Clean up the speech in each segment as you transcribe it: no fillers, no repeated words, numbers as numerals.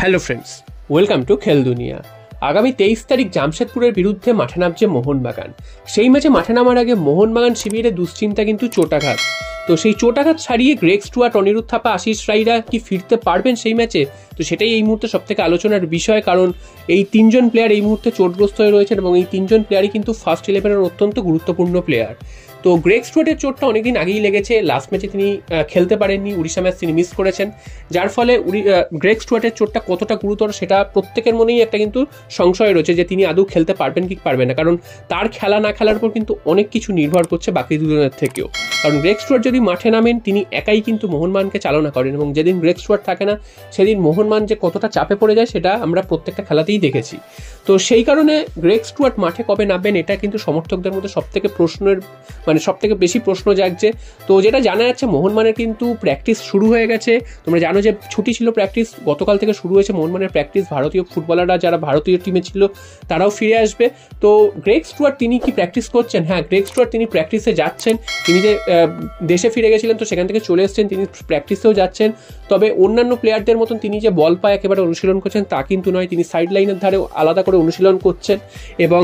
Hello friends, welcome to খেল দুনিয়া। আগামী 23 তারিখ জামশেদপুরের বিরুদ্ধে মাঠে নামছে মোহনবাগান। সেই ম্যাচে মাঠে নামার আগে মোহনবাগান শিবিরে দুশ্চিন্তা কিন্তু চোটাঘাত। তো সেই চোটাঘাত ছাড়িয়ে গ্রেগ স্টুয়ার্ট, অনিরুদ্ধ থাপা, আশিস রায়রা কি ফিরতে পারবেন সেই ম্যাচে? তো সেটাই এই মুহূর্তে সব থেকে আলোচনার বিষয়, কারণ এই তিনজন প্লেয়ার এই মুহূর্তে চোটগ্রস্ত হয়ে রয়েছেন এবং এই তিনজন প্লেয়ারই কিন্তু ফার্স্ট 11-এর অত্যন্ত গুরুত্বপূর্ণ প্লেয়ার। তো গ্রেগ স্টুয়ার্টের চোটটা অনেকদিন আগেই লেগেছে, লাস্ট ম্যাচে তিনি খেলতে পারেননি, উড়িষ্যা ম্যাচ তিনি মিস করেছেন, যার ফলে গ্রেগ স্টুয়ার্টের চোটটা কতটা গুরুতর সেটা প্রত্যেকের মনেই একটা কিন্তু সংশয় রয়েছে যে তিনি আদৌ খেলতে পারবেন কি পারবেন না, কারণ তার খেলা না খেলার উপর কিন্তু অনেক কিছু নির্ভর করছে বাকি দুজনের থেকেও। কারণ গ্রেগ স্টুয়ার্ট যদি মাঠে নামেন তিনি একাই কিন্তু মোহনবাগানকে চালনা করেন, এবং যেদিন গ্রেগ স্টুয়ার্ট থাকে না সেদিন মোহনবাগান যে কতটা চাপে পড়ে যায় সেটা আমরা প্রত্যেকটা খেলাতেই দেখেছি। তো সেই কারণে গ্রেগ স্টুয়ার্ট মাঠে কবে নামবেন এটা কিন্তু সমর্থকদের মধ্যে সব থেকে বেশি প্রশ্ন জাগছে। তো যেটা জানা যাচ্ছে মোহনবাগানের কিন্তু প্র্যাকটিস শুরু হয়ে গেছে। তোমরা জানো যে ছুটি ছিল, প্র্যাকটিস গতকাল থেকে শুরু হয়েছে মোহনবাগানের প্র্যাকটিস। ভারতীয় ফুটবলাররা যারা ভারতীয় টিমে ছিল তারাও ফিরে আসবে। তো গ্রেগ স্টুয়ার্ট তিনি কি প্র্যাকটিস করছেন? হ্যাঁ, গ্রেগ স্টুয়ার্ট তিনি প্র্যাকটিসে যাচ্ছেন। তিনি যে দেশে ফিরে গেছিলেন তো সেখান থেকে চলে এসেছেন, তিনি প্র্যাকটিসেও যাচ্ছেন। তবে অন্যান্য প্লেয়ারদের মতন তিনি যে বল পায় একেবারে অনুশীলন করছেন তা কিন্তু নয়, তিনি সাইড লাইনের ধারে আলাদা করে অনুশীলন করছেন। এবং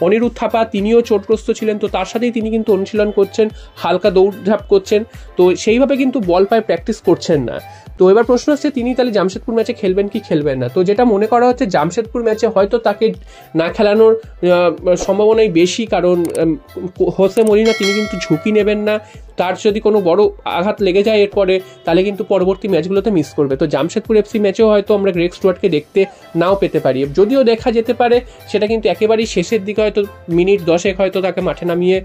অনিরুদ্ধ থাপা তিনিও চোটগ্রস্ত ছিলেন, তো তার সাথেই তিনি কিন্তু অনুশীলন করছেন, হালকা দৌড়ঝাঁপ করছেন। তো সেইভাবে কিন্তু বল পায় প্র্যাকটিস করছেন না। তো এবার প্রশ্ন হচ্ছে তিনি তাহলে জামশেদপুর ম্যাচে খেলবেন কি খেলবেন না? তো যেটা মনে করা হচ্ছে জামশেদপুর ম্যাচে হয়তো তাকে না খেলানোর সম্ভাবনাই বেশি, কারণ হোসে মলিনা তিনি কিন্তু ঝুঁকি নেবেন না। তার যদি কোনো বড় আঘাত লেগে যায় এরপরে তাহলে কিন্তু পরবর্তী ম্যাচগুলোতে মিস করবে। তো জামশেদপুর এফসি ম্যাচেও হয়তো আমরা গ্রেগ স্টুয়ার্টকে দেখতে নাও পেতে পারি, যদিও দেখা যেতে পারে সেটা কিন্তু একেবারেই শেষের দিকে, হয়তো মিনিট 10 হয়তো তাকে মাঠে নামিয়ে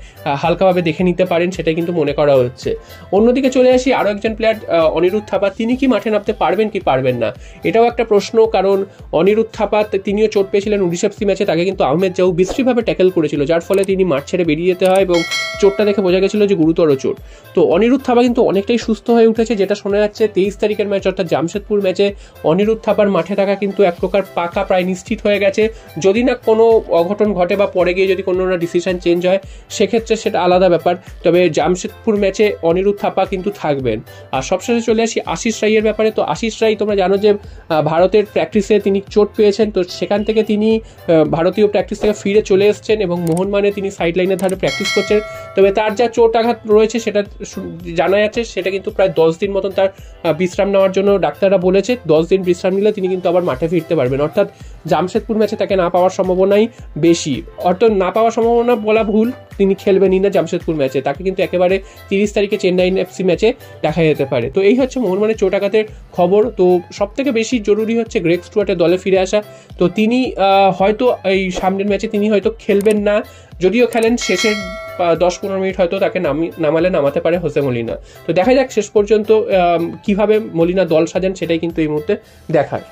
হালকাভাবে দেখে নিতে পারেন, সেটাই কিন্তু মনে করা হচ্ছে। অন্যদিকে চলে আসি আরও একজন প্লেয়ার অনিরুদ্ধ থাপা, তিনি কি মাঠে নামতে পারবেন কি পারবেন না এটাও একটা প্রশ্ন, কারণ অনিরুদ্ধ থাপা তিনিও চোট পেয়েছিলেন উড়িষ্যা এফসি ম্যাচে, তাকে কিন্তু আহমেদ জাউ বিশ্রীভাবে ট্যাকেল করেছিল, যার ফলে তিনি মাঠ ছেড়ে বেরিয়ে যেতে হয় এবং চোটটা দেখে বোঝা গেছিল যে গুরুতর চোট। তো অনিরুদ্ধ থাপা কিন্তু অনেকটাই সুস্থ হয়ে উঠেছে, যেটা শোনা যাচ্ছে 23 তারিখের ম্যাচ অর্থাৎ জামশেদপুর ম্যাচে অনিরুদ্ধ থাপার মাঠে থাকা কিন্তু এক প্রকার পাকা প্রায় নিশ্চিত হয়ে গেছে। যদি না কোনো অঘটন ঘটে বা পরে গিয়ে যদি কোনো ডিসিশন চেঞ্জ হয় সেক্ষেত্রে সেটা আলাদা ব্যাপার, তবে জামশেদপুর ম্যাচে অনিরুদ্ধ থাপা কিন্তু থাকবেন। আর সবশেষে চলে আসি আশিস রায়ের ব্যাপারে। তো আশিস রায় তোমরা জানো যে ভারতের প্র্যাকটিসে তিনি চোট পেয়েছেন, তো সেখান থেকে তিনি ভারতীয় প্র্যাকটিস থেকে ফিরে চলে এসেছেন এবং মোহনবাগানে তিনি সাইড লাইনের ধারে প্র্যাকটিস করছেন। তবে তার যা চোট আঘাত রয়েছে সেটা জানা যাচ্ছে সেটা কিন্তু প্রায় 10 দিন মতন তার বিশ্রাম নেওয়ার জন্য ডাক্তাররা বলেছে। 10 দিন বিশ্রাম নিলে তিনি কিন্তু আবার মাঠে ফিরতে পারবেন, অর্থাৎ জামশেদপুর ম্যাচে তাকে না পাওয়ার সম্ভাবনাই বেশি। অর্থাৎ না পাওয়ার সম্ভাবনা বলা ভুল, তিনি খেলবেনই না জামশেদপুর ম্যাচে, তাকে কিন্তু একেবারে 30 তারিখে চেন্নাই এফসি ম্যাচে দেখা যেতে পারে। তো এই হচ্ছে মোহনবাগানের চোট আঘাতের খবর। তো সব থেকে বেশি জরুরি হচ্ছে গ্রেগ স্টুয়ার্টের দলে ফিরে আসা। তো তিনি হয়তো এই সামনের ম্যাচে তিনি হয়তো খেলবেন না, যদিও খেলেন শেষের 10-15 মিনিট হয়তো তাকে নামাতে পারে হোসে মলিনা। তো দেখা যাক শেষ পর্যন্ত কিভাবে মলিনা দল সাজান, সেটাই কিন্তু এই মুহূর্তে দেখার।